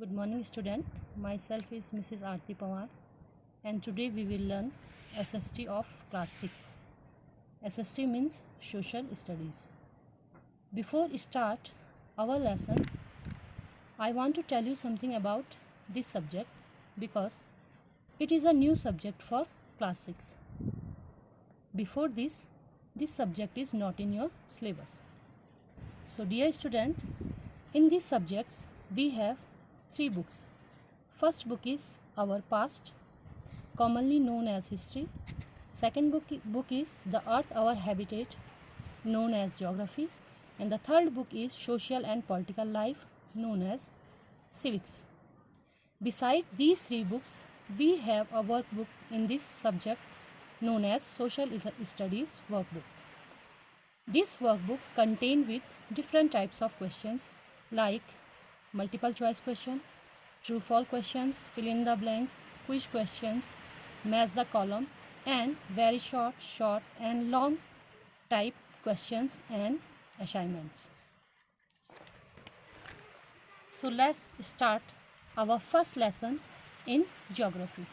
Good morning student. Myself is Mrs. Aarti Pawar and today we will learn SST of class 6. SST means social studies. Before start our lesson, I want to tell you something about this subject because it is a new subject for class 6. Before this subject is not in your syllabus. So dear student, in these subjects we have 3 books. First book is Our Past, commonly known as History. Second book is The Earth, Our Habitat, known as Geography. And the third book is Social and Political Life, known as Civics. Besides these 3 books, we have a workbook in this subject known as Social Studies Workbook. This workbook contains with different types of questions like multiple choice question, true false questions, fill in the blanks, quiz questions, match the column, and very short and long type questions and assignments. So let's start our first lesson in geography.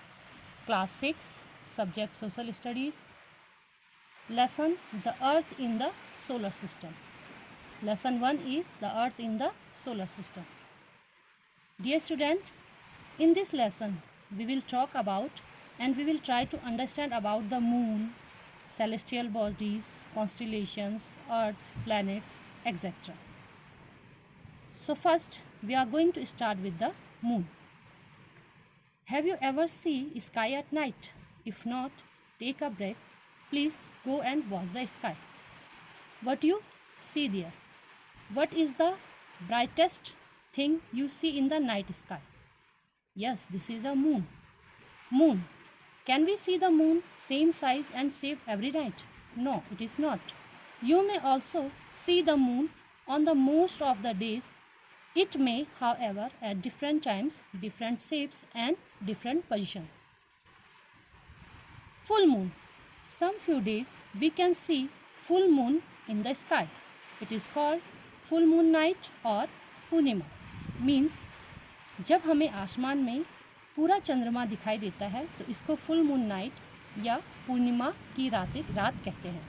Class 6, subject social studies. Lesson The Earth in the Solar System. Lesson 1 is The Earth in the Solar System. Dear student, in this lesson we will talk about and we will try to understand about the moon, celestial bodies, constellations, earth, planets, etc. So first we are going to start with the moon. Have you ever seen sky at night? If not, take a break. Please go and watch the sky. What you see there? What is the brightest thing you see in the night sky? Yes, this is a moon. Moon. Can we see the moon same size and shape every night? No, it is not. You may also see the moon on the most of the days. It may, however, at different times, different shapes and different positions. Full moon. Some few days we can see full moon in the sky. It is called full moon night or Purnima. Means जब हमें आसमान में पूरा चंद्रमा दिखाई देता है तो इसको फुल मून नाइट या पूर्णिमा की रात कहते हैं.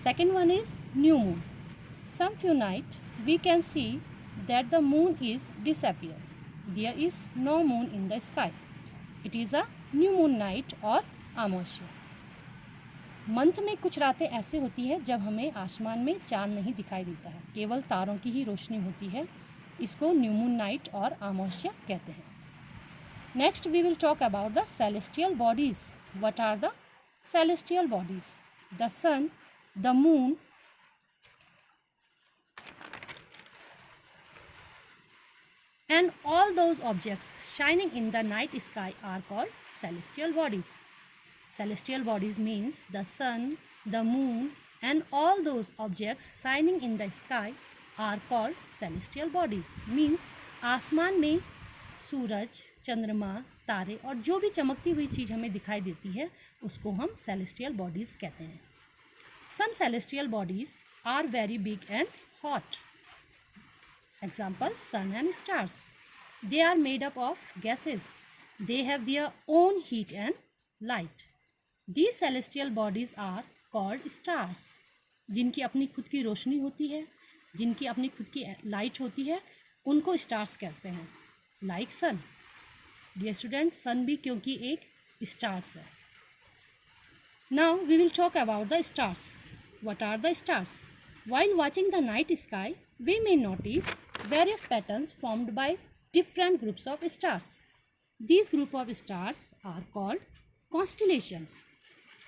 Second one is new moon. Some few night we can see that the moon is disappear. There is no moon in the sky. It is a new moon night और अमावस्या. Month में कुछ रातें ऐसे होती है जब हमें आसमान में चांद नहीं दिखाई देता है, केवल तारों की ही रोशनी होती है. इसको न्यू मून नाइट और अमावस्या कहते हैं. Next we will talk about the celestial bodies. What are the celestial bodies? The sun, the moon, and all those objects shining in the night sky are called celestial bodies. Celestial bodies means the sun, the moon, and all those objects shining in the sky are called celestial bodies. Means आसमान में सूरज, चंद्रमा, तारे और जो भी चमकती हुई चीज़ हमें दिखाई देती है उसको हम celestial bodies कहते हैं. Some celestial bodies are very big and hot. Example, sun and stars. They are made up of gases. They have their own heat and light. These celestial bodies are called stars. जिनकी अपनी खुद की रोशनी होती है, जिनकी अपनी खुद की लाइट होती है, उनको स्टार्स कहते हैं. Like sun. Dear students, sun भी क्योंकि एक स्टार्स है. Now we will talk about the stars. What are the stars? While watching the night sky, we may notice various patterns formed by different groups of stars. These group of stars are called constellations.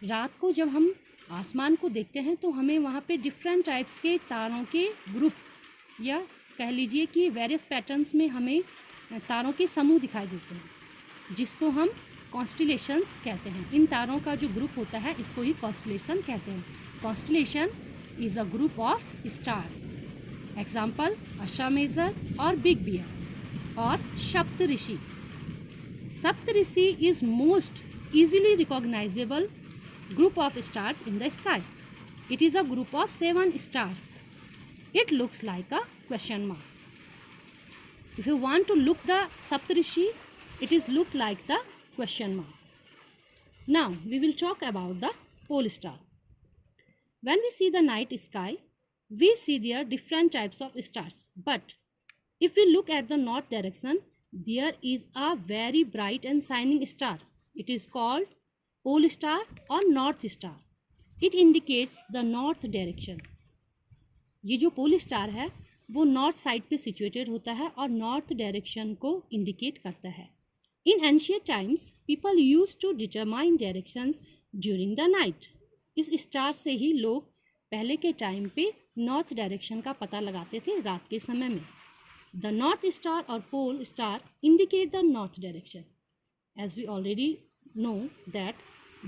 रात को जब हम आसमान को देखते हैं तो हमें वहाँ पे डिफरेंट टाइप्स के तारों के ग्रुप या कह लीजिए कि वेरियस पैटर्न्स में हमें तारों के समूह दिखाई देते हैं, जिसको हम कॉन्स्टिलेशंस कहते हैं. इन तारों का जो ग्रुप होता है इसको ही कॉन्स्टिलेशन कहते हैं. Constellation is a group of stars. Example, Asha Major or Big Bear or Saptarishi. Saptarishi is most easily recognizable group of stars in the sky. It is a group of 7 stars. It looks like a question mark. If you want to look the Saptarishi, it is look like the question mark. Now we will talk about the pole star. When we see the night sky, we see there different types of stars. But if we look at the north direction, there is a very bright and shining star. It is called pole star or north star. It indicates the north direction. ये जो pole star है वो north side पे situated होता है और north direction को indicate करता है. In ancient times people use to determine directions during the night. इस स्टार से ही लोग पहले के टाइम पे नॉर्थ डायरेक्शन का पता लगाते थे रात के समय में. द नॉर्थ स्टार और pole star indicate the north direction. As we already know that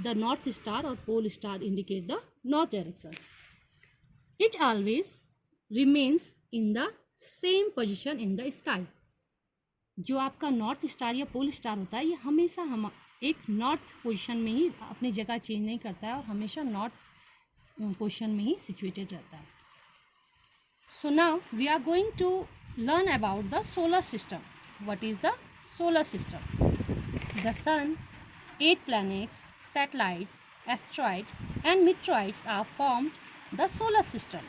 the north star और pole star indicate the north direction. It always remains in the same position in the sky. जो आपका north star या pole star होता है ये हमेशा हम एक नॉर्थ पोजीशन में ही अपनी जगह चेंज नहीं करता है और हमेशा नॉर्थ पोजीशन में ही सिचुएटेड रहता है. So now we are going to learn about the solar system. What is the solar system? The sun, 8 planets, satellites, asteroids and meteoroids are formed the solar system.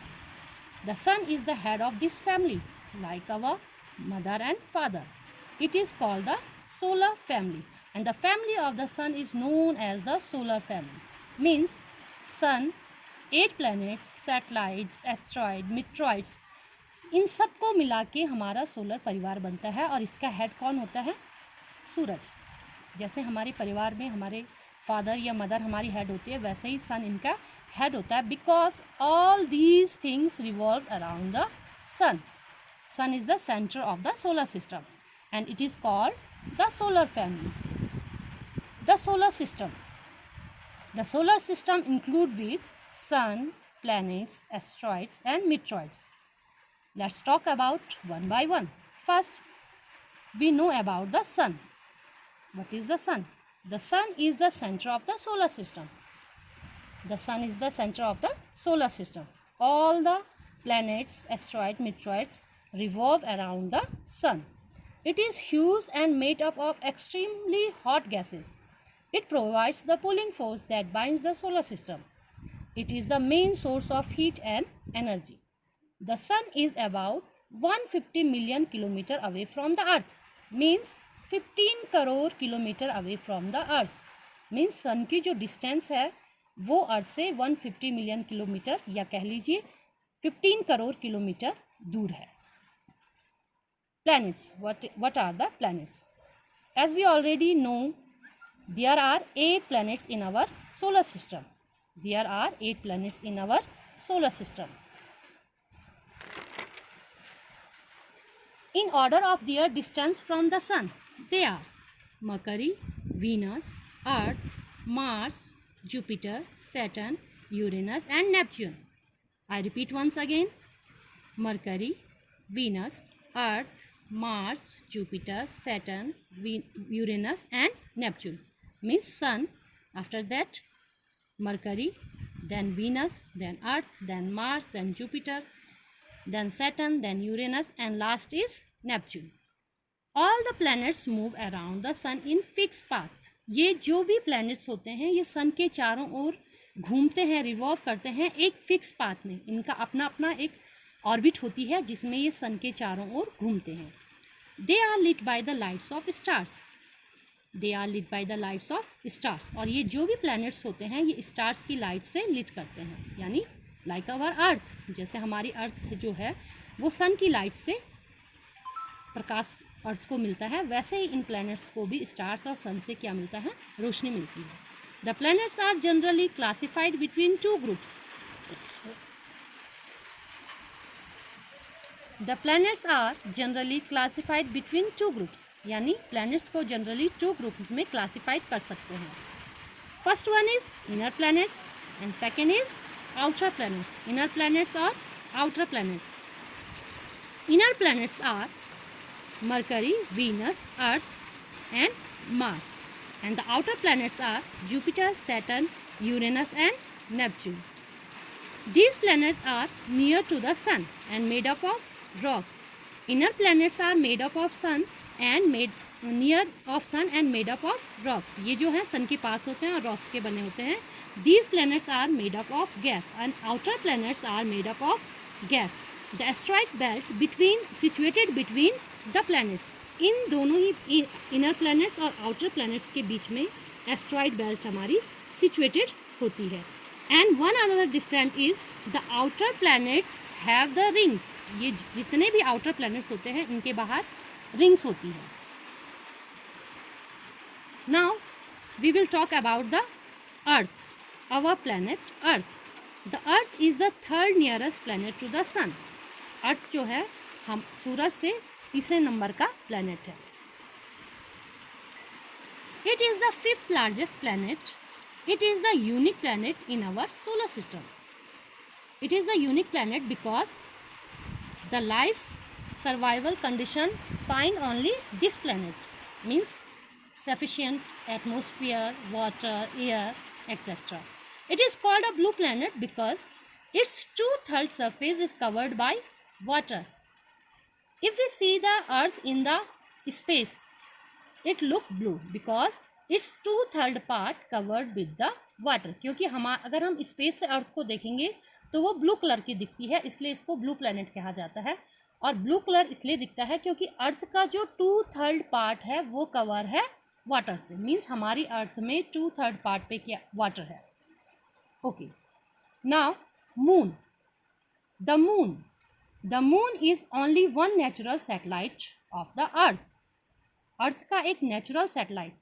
The sun is the head of this family, like our mother and father. It is called the solar family, and the family of the sun is known as the solar family. Means sun, 8 planets, satellites, asteroids, meteoroids, इन सबको मिला के हमारा solar परिवार बनता है. और इसका head कौन होता है? सूरज. जैसे हमारे परिवार में हमारे फादर या मदर हमारी हेड होती है, वैसे ही सन इनका हेड होता है. Because all these things revolve around the sun. Sun is the centre of the solar system and it is called the solar family. The solar system. The solar system include with sun, planets, asteroids and meteoroids. Let's talk about one by one. First, we know about the sun. What is the sun? The sun is the center of the solar system. The sun is the center of the solar system. All the planets, asteroids, meteoroids revolve around the sun. It is huge and made up of extremely hot gases. It provides the pulling force that binds the solar system. It is the main source of heat and energy. The sun is about 150 million kilometers away from the earth. Means 15 crore kilometre away from the earth. Means sun की जो distance है वो अर्थ से 150 million kilometre या कह लीजिए 15 crore kilometre दूर है. Planets. What are the planets? As we already know there are 8 planets in our solar system. There are 8 planets in our solar system. In order of their distance from the sun, they are Mercury, Venus, Earth, Mars, Jupiter, Saturn, Uranus and Neptune. I repeat once again. Mercury, Venus, Earth, Mars, Jupiter, Saturn, Uranus and Neptune. Means sun. After that Mercury, then Venus, then Earth, then Mars, then Jupiter, then Saturn, then Uranus and last is Neptune. All the planets move around the sun in fixed path. ये जो भी planets होते हैं ये सन के चारों ओर घूमते हैं, रिवॉल्व करते हैं एक फिक्स पाथ में. इनका अपना अपना एक ऑर्बिट होती है जिसमें ये सन के चारों ओर घूमते हैं. They are lit by the lights of stars. They are lit by the lights of stars. और ये जो भी planets होते हैं ये stars की लाइट से लिट करते हैं. यानी लाइक आवर अर्थ, जैसे हमारी अर्थ जो है वो सन की लाइट से प्रकाश अर्थ को मिलता है, वैसे ही इन प्लैनेट्स को भी स्टार्स और सन से क्या मिलता है? रोशनी मिलती है. The planets are generally classified between 2 groups. The planets are generally classified between 2 groups. यानी प्लैनेट्स को जनरली 2 ग्रुप्स में क्लासिफाइड कर सकते हैं. First one is inner planets and second is outer planets. Inner planets or outer planets. Inner planets are Mercury, Venus, Earth and Mars. And the outer planets are Jupiter, Saturn, Uranus and Neptune. These planets are near to the sun and made up of rocks. Inner planets are made up of sun and made near of sun and made up of rocks. ये जो है सन के पास होते हैं और rocks के बने होते हैं. These planets are made up of gas and outer planets are made up of gas. The asteroid belt situated between the planets. इन दोनों ही इनर प्लैनेट्स और आउटर प्लैनेट्स के बीच में एस्ट्रॉइड बेल्ट हमारी सिचुएटेड होती है. And one another different is the outer planets have the rings. ये जितने भी आउटर प्लैनेट्स होते हैं इनके बाहर रिंग्स होती है. Now we will talk about the earth, our planet earth. The earth is the third nearest planet to the sun. Earth जो है हम सूरज से तीसरे नंबर का प्लैनेट है. It is the fifth largest planet. It is the unique planet in our solar system. It is the unique planet because the life survival condition find only this planet, means sufficient atmosphere, water, air, etc. It is called a blue planet because its 2/3 surface is covered by water. If we see the earth in the space, it look blue because its 2/3 part covered with the water. क्योंकि अगर हम space से अर्थ को देखेंगे तो वो blue colour की दिखती है, इसलिए इसको ब्लू प्लैनेट कहा जाता है. और ब्लू कलर इसलिए दिखता है क्योंकि अर्थ का जो 2/3 पार्ट है वो कवर है वाटर से. मीन्स हमारी अर्थ में 2/3 पार्ट पे क्या वाटर है. Okay, now moon. The moon is only one natural satellite of the earth. Earth का एक natural satellite.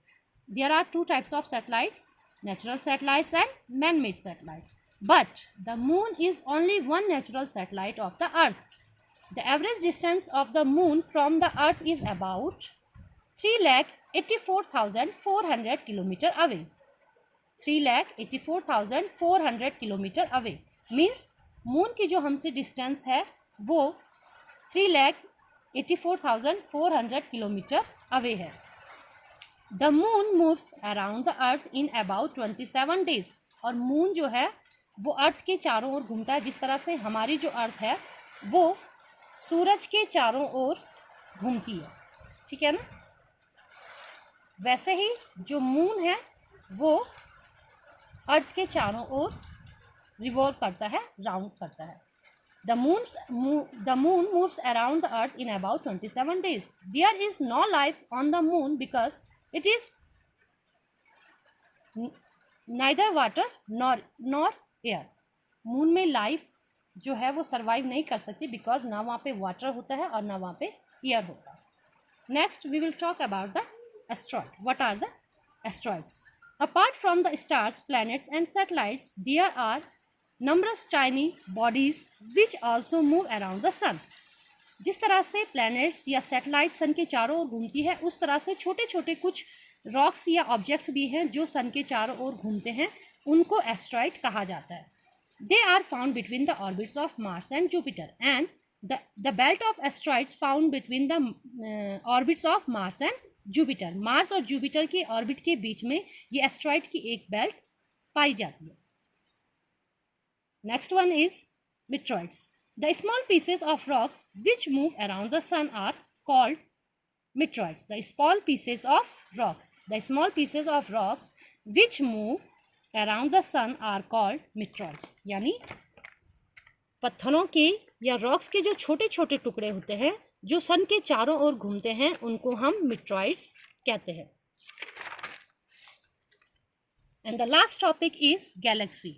There are 2 types of satellites, natural satellites and man made satellites. But the moon is only one natural satellite of the earth. The average distance of the moon from the earth is about 3,84,400 kilometer away. 3,84,400 kilometer away means moon की जो हमसे distance है वो 3,84,400 kilometre away है. The moon moves around the earth in about 27 days. और moon जो है वो अर्थ के चारों ओर घूमता है. जिस तरह से हमारी जो अर्थ है वो सूरज के चारों ओर घूमती है, ठीक है ना. वैसे ही जो मून है वो अर्थ के चारों ओर रिवॉल्व करता है, राउंड करता है. The moon moves around the earth in about 27 days. There is no life on the moon because it is neither water nor air. Moon में लाइफ जो है वो सर्वाइव नहीं कर सकती बिकॉज ना वहाँ पे वाटर होता है और ना वहाँ पे एयर होता है. Next we will talk about the asteroid. What are the asteroids? Apart from the stars, planets and satellites, there are numerous tiny bodies which also move around the sun. जिस तरह से planets या satellites सन के चारों ओर घूमती है उस तरह से छोटे छोटे कुछ rocks या objects भी हैं जो सन के चारों ओर घूमते हैं, उनको asteroid कहा जाता है. They are found between the orbits of Mars and Jupiter, and the belt of asteroids found between the orbits of Mars and Jupiter. Mars और जुपिटर के ऑर्बिट के बीच में ये एस्ट्रॉइड की एक बेल्ट पाई जाती है. Next one is meteoroids. The small pieces of rocks which move around the sun are called meteoroids. The small pieces of rocks which move around the sun are called meteoroids. यानी पत्थरों के या rocks के जो छोटे छोटे टुकड़े होते हैं जो सन के चारों ओर घूमते हैं उनको हम मीटरॉइड्स कहते हैं. And the last topic is Galaxy.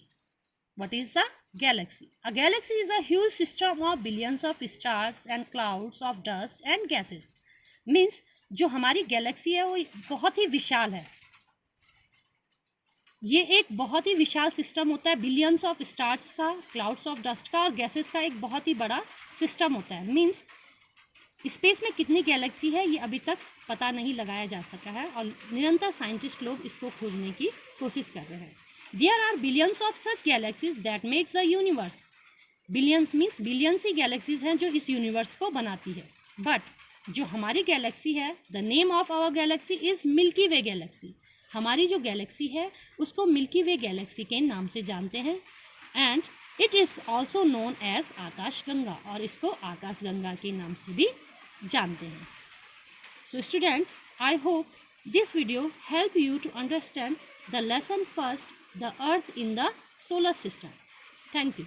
What is the Galaxy? A Galaxy is a huge system of billions of stars and clouds of dust and gases. Means जो हमारी गैलेक्सी है वो बहुत ही विशाल है. ये एक बहुत ही विशाल सिस्टम होता है. बिलियंस ऑफ स्टार्स का, क्लाउड्स ऑफ डस्ट का और गैसेस का एक बहुत ही बड़ा सिस्टम होता है. मीन्स स्पेस में कितनी गैलेक्सी है ये अभी तक पता नहीं लगाया जा सका है और निरंतर साइंटिस्ट लोग इसको खोजने की कोशिश कर रहे हैं. There are billions of such galaxies that makes the universe. Billions means billions ही गैलेक्सीज हैं जो इस यूनिवर्स को बनाती है. बट जो हमारी गैलेक्सी है, the name of our galaxy is Milky Way galaxy. हमारी जो गैलेक्सी है उसको मिल्की वे गैलेक्सी के नाम से जानते हैं. And it is also known as Akash Ganga, और इसको आकाश गंगा के नाम से भी जानते हैं। So students, I hope this video help you to understand the lesson first, the earth in the solar system. Thank you.